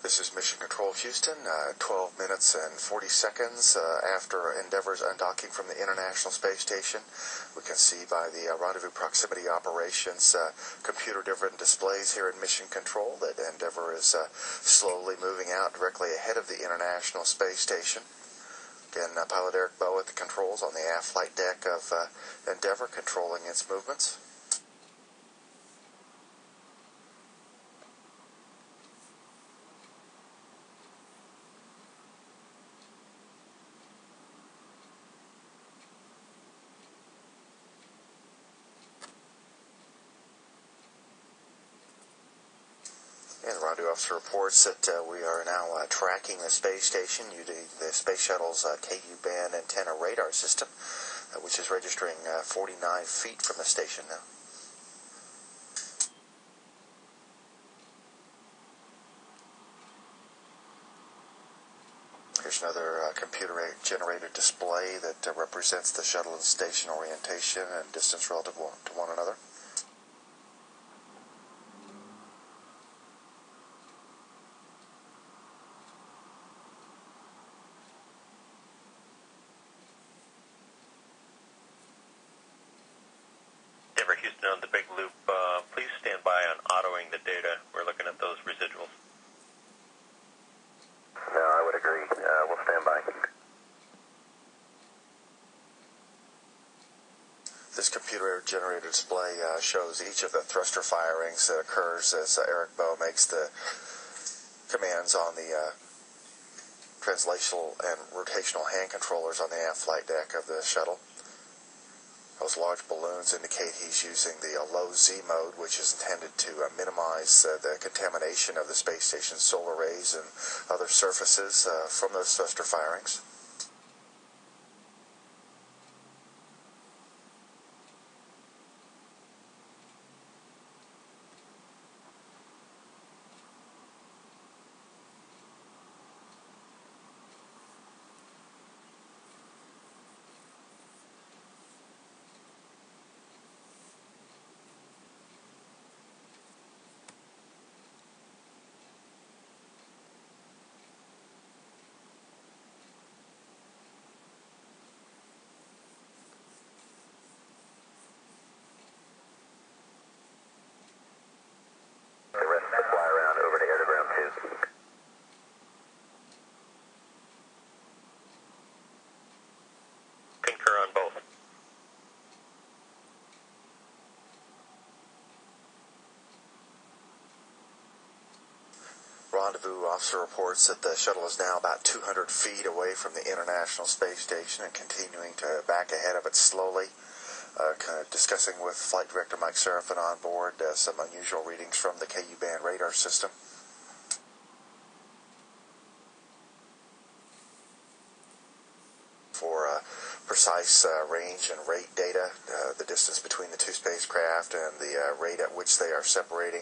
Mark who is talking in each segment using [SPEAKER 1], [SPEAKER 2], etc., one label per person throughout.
[SPEAKER 1] This is Mission Control Houston, 12 minutes and 40 seconds after Endeavour's undocking from the International Space Station. We can see by the Rendezvous Proximity Operations computer-driven displays here in Mission Control that Endeavour is slowly moving out directly ahead of the International Space Station. Again, Pilot Eric Bowe at the controls on the aft flight deck of Endeavour, controlling its movements. And the rendezvous officer reports that we are now tracking the space station using the space shuttle's KU-band antenna radar system, which is registering 49 feet from the station now. Here's another computer-generated display that represents the shuttle and station orientation and distance relative to one another.
[SPEAKER 2] Houston on the big loop, please stand by on autoing the data. We're looking at those residuals.
[SPEAKER 3] No, I would agree. We'll stand by.
[SPEAKER 1] This computer-generated display shows each of the thruster firings that occurs as Eric Bowe makes the commands on the translational and rotational hand controllers on the aft flight deck of the shuttle. Those large balloons indicate he's using the low Z mode, which is intended to minimize the contamination of the space station's solar rays and other surfaces from those thruster firings.
[SPEAKER 3] The rest of the fly around over to air-to-ground 2.
[SPEAKER 2] Concur on both.
[SPEAKER 1] Rendezvous officer reports that the shuttle is now about 200 feet away from the International Space Station and continuing to back ahead of it slowly. Kind of discussing with Flight Director Mike Seraphin on board some unusual readings from the KU-band radar system. For precise range and rate data, the distance between the two spacecraft and the rate at which they are separating.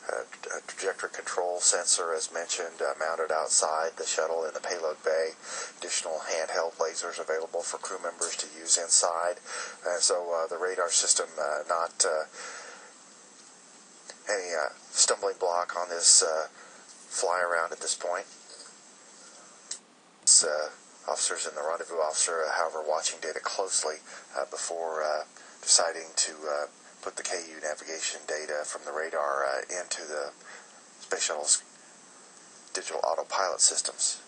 [SPEAKER 1] A trajectory control sensor, as mentioned, mounted outside the shuttle in the payload bay. Additional handheld lasers available for crew members to use inside. So the radar system not any stumbling block on this fly around at this point. Officers and the rendezvous officer, however, watching data closely before deciding to put the KU navigation data from the radar into the space shuttle's digital autopilot systems.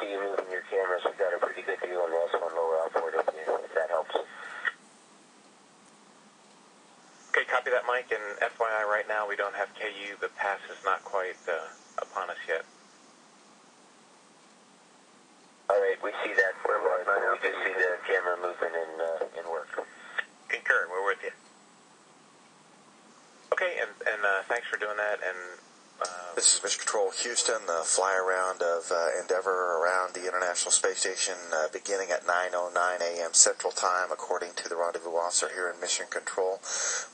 [SPEAKER 3] see you moving your cameras. We got a pretty good view on the S1 lower outboard if that helps.
[SPEAKER 4] Okay, copy that, Mike. And FYI, right now we don't have KU. The pass is not quite upon us yet.
[SPEAKER 3] All right, we see that. We do see the camera movement in work.
[SPEAKER 2] Concur, we're with you.
[SPEAKER 4] Okay, and thanks for doing that. And
[SPEAKER 1] This is Mission Control Houston, the fly around of Endeavour around the International Space Station beginning at 9:09 a.m. Central Time, according to the rendezvous officer here in Mission Control.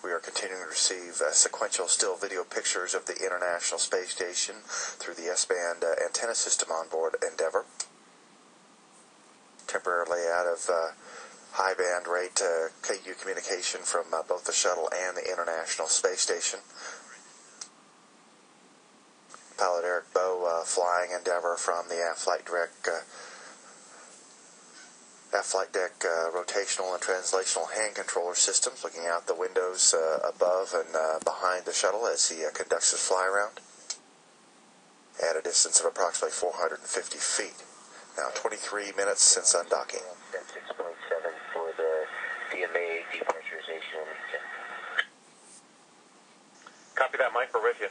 [SPEAKER 1] We are continuing to receive sequential still video pictures of the International Space Station through the S-band antenna system on board Endeavour. Temporarily out of high band rate KU communication from both the shuttle and the International Space Station. Pilot Eric Bowe flying Endeavour from the aft flight deck rotational and translational hand controller systems, looking out the windows above and behind the shuttle as he conducts his fly around at a distance of approximately 450 feet. Now 23 minutes since undocking.
[SPEAKER 3] 6.7 for the DMA depressurization.
[SPEAKER 4] copy that, Mike. We're with you.